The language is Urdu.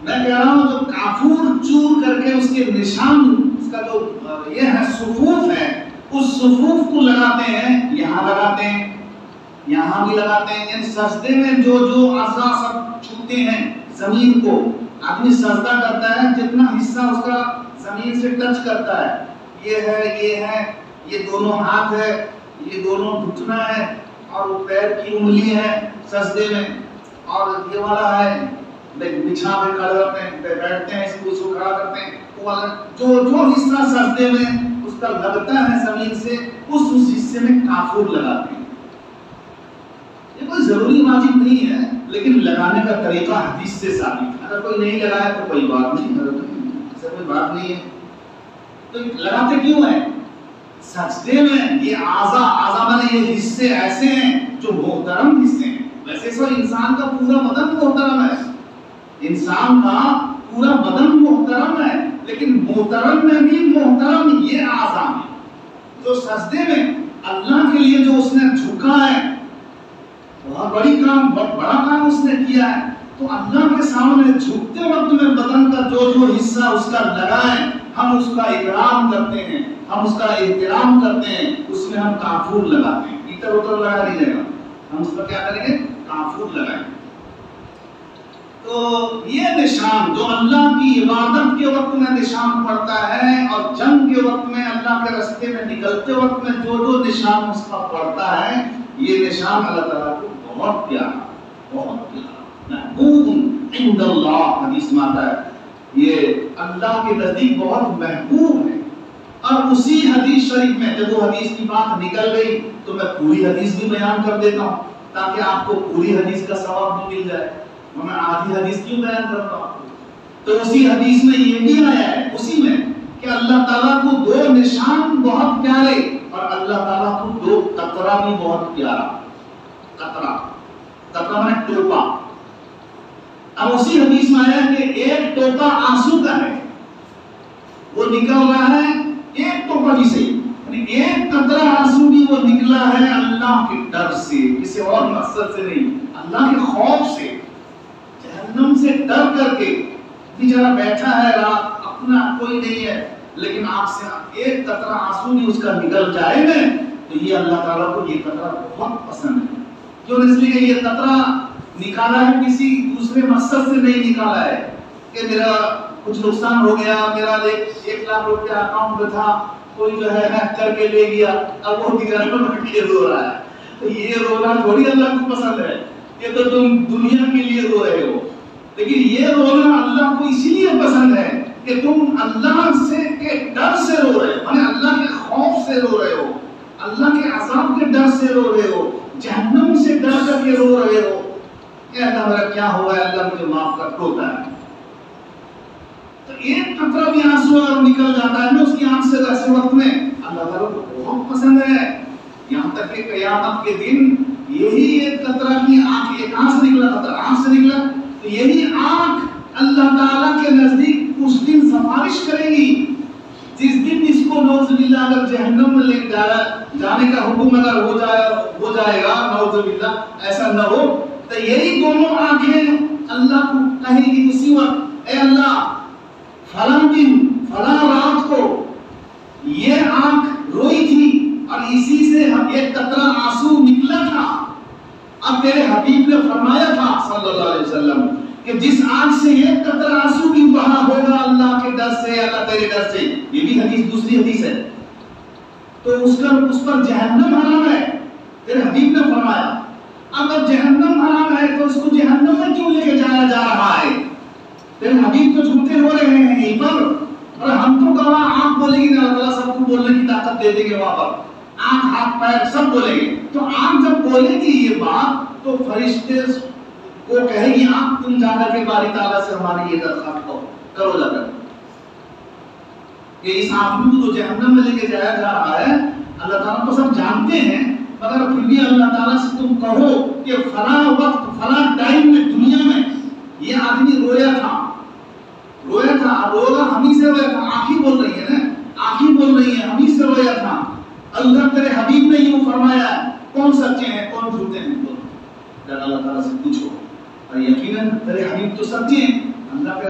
میں کہہ رہا ہوں جو کافور چور کر کے اس کے نشان، اس کا جو یہ ہے صفوف ہے، اس صفوف کو لگاتے ہیں، یہاں لگاتے ہیں، یہاں بھی لگاتے ہیں، یعنی سجدے میں جو اعضاء سب چھوتے ہیں زمین کو، آدمی سجدہ کرتا ہے جتنا حصہ اس کا زمین سے ٹچ کرتا ہے، یہ ہے، یہ دونوں ہاتھ ہے، یہ دونوں گھٹنا ہے، اور وہ پیر کی انگلی ہے سجدے میں، اور یہ والا ہے بچھا پہ کھڑے ہوتے ہیں، بیٹھتے ہیں، اس کو کھڑا کرتے ہیں، وہ والا جو حصہ سجدے میں اس کا لگتا ہے زمین سے، اس حصے میں کافور لگاتے ہیں۔ یہ کوئی ضروری واجب نہیں ہے، لیکن لگانے کا طریقہ حدیث سے ثابت ہے۔ اگر کوئی نہیں لگایا تو کوئی بات نہیں، ایسا کوئی بات نہیں ہے۔ تو لگاتے کیوں ہیں؟ سجدے میں یہ اعضاء میں یہ حصے ایسے ہیں جو محترم حصے ہیں۔ ویسے تو انسان کا پورا بدن محترم ہے، انسان کا پورا بدن محترم ہے، لیکن محترم میں بھی محترم یہ اعضاء ہیں جو سجدے میں اللہ کے لیے جو اس نے جھکا ہے، بہت بڑا کام اس نے کیا ہے، تو اللہ کے سامنے جھکتے وقت میں بدن کا جو حصہ اس کا لگا ہے، ہم اس کا اکرام کرتے ہیں، ہم اس کا احترام کرتے ہیں، اس میں ہم کافور لگاتے ہیں، ادھر ادھر لگا نہیں جائے گا، ہم اس کا کیا کریں گے؟ کافور لگائیں گے۔ تو یہ نشان جو اللہ کی عبادت کے وقت میں نشان پڑتا ہے، اور جنگ کے وقت میں اللہ کے راستے میں نکلتے وقت میں جو نشان اس کا پڑتا ہے، یہ نشان اللہ تعالیٰ کو بہت پیارا، بہت پیارا، محبوب عند اللہ، حدیث میں آتا ہے یہ اللہ کے نزدیک بہت محبوب ہے۔ اور اسی حدیث شریف میں جب وہ حدیث کی بات نکل گئی تو میں پوری حدیث بھی بیان کر دیتا ہوں تاکہ آپ کو پوری حدیث کا ثواب بھی مل جائے، میں آدھی حدیث کیوں بیان کرتا ہوں آپ کو؟ تو اسی حدیث میں یہ بھی آیا ہے، اسی میں کہ اللہ تعالیٰ کو دو نشان بہت پیارے، اور اللہ تعالیٰ کو دو قطرہ بھی بہت پیارا۔ قطرہ میں ٹوپا، اب اسی حدیث میں آیا کہ ایک ٹوپا آنسو کا ہے، وہ نکل رہا ہے ایک ٹوپا بھی سے، یعنی ایک قطرہ آنسو بھی وہ نکلا ہے اللہ کے ڈر سے، کسی اور مقصد سے نہیں، اللہ کے خوف سے، جہنم سے ڈر کر کے بیچارہ بیٹھا ہے، رات اپنا کوئی نہیں ہے، لیکن آپ سے ایک قطرہ آنسو بھی اس کا نکل جائے گا تو یہ اللہ تعالیٰ کو یہ قطرہ بہت پسند ہے۔ کیوں؟ اس لیے کہ یہ قطرہ نکالا ہے کسی دوسرے مقصد سے نہیں نکالا ہے کہ میرا کچھ نقصان ہو گیا، میرا 1,00,000 روپیہ اکاؤنٹ میں تھا، کوئی جو ہے ہیک کر کے لے گیا، اب وہ دیگر میں بیٹھ کے رو رہا ہے، تو یہ رونا تھوڑی اللہ کو پسند ہے، یہ تو تم دنیا کے لیے رو رہے ہو، لیکن یہ رونا اللہ کو اسی لیے پسند ہے کہ تم اللہ سے کے ڈر سے رو رہے ہو، یعنی اللہ کے خوف سے رو رہے ہو، اللہ کے عذاب کے ڈر سے رو رہے ہو، جہنم سے ڈر کر کے رو رہے ہو کہ اللہ میرا کیا ہوا ہے، اللہ مجھے معاف کر، روتا ہے۔ تو ایک قطرہ بھی آنسو اگر نکل جاتا ہے نا اس کی آنکھ سے ایسے وقت میں، اللہ تعالیٰ کو بہت پسند ہے، یہاں تک کہ قیامت کے دن یہی ایک قطرہ کی آنکھ، ایک آنکھ سے نکلا قطرہ، آنکھ سے نکلا تو یہی آنکھ اللہ تعالیٰ کے نزدیک اس دن سفارش کرے گی، جس دن اس کو نعوذ باللہ اگر جہنم میں لے جانے کا حکم اگر ہو جائے گا، نعوذ باللہ ایسا نہ ہو، تو یہی دونوں آنکھیں اللہ کو کہیں گی اسی وقت، اے اللہ فلاں دن فلاں رات کو یہ آنکھ روئی تھی اور اسی سے ہم ایک قطرہ آنسو نکلا تھا، اب تیرے حبیب نے فرمایا تھا صلی اللہ علیہ وسلم کہ جس آنکھ سے ایک قطرہ آنسو بھی بہا ہوگا اللہ کے ڈر سے، اللہ تیرے ڈر سے، یہ بھی حدیث دوسری حدیث ہے، تو اس پر جہنم حرام ہے، تیرے حبیب نے فرمایا۔ اب جہنم حرام ہے تو اس کو جہنم میں کیوں لے کے جایا جا رہا ہے؟ تیرے حبیب تو جھوٹے ہو رہے ہیں یہیں پر، اور ہم تو گواہ، آنکھ بولے گی اللہ تعالیٰ سب کو بولنے کی طاقت دے دیں گے، وہاں پر آنکھ ہاتھ پیر سب بولیں گے، تو آنکھ جب بولے گی یہ بات تو فرشتے کو کہے گی آنکھ تم جا کر کے باری تعالیٰ سے ہماری یہ درخواست کرو جا کر کہ اس آدمی کو تو جہنم میں لے کے جایا جا رہا ہے، اللہ تعالیٰ تو سب جانتے ہیں، مگر پھر بھی اللہ تعالیٰ سے تم کہو کہ فلاں وقت فلاں ٹائم میں دنیا میں یہ آدمی رویا تھا، رویا ہم ہی سے رویا تھا، آنکھ ہی بول رہی ہے نا، آنکھ ہی بول رہی ہے، ہم ہی سے رویا تھا، اللہ تیرے حبیب نے یوں فرمایا، کون سچے ہیں کون جھوٹے ہیں؟ اللہ تعالیٰ سے پوچھو، اور یقیناً تیرے حبیب تو سچے ہیں، اللہ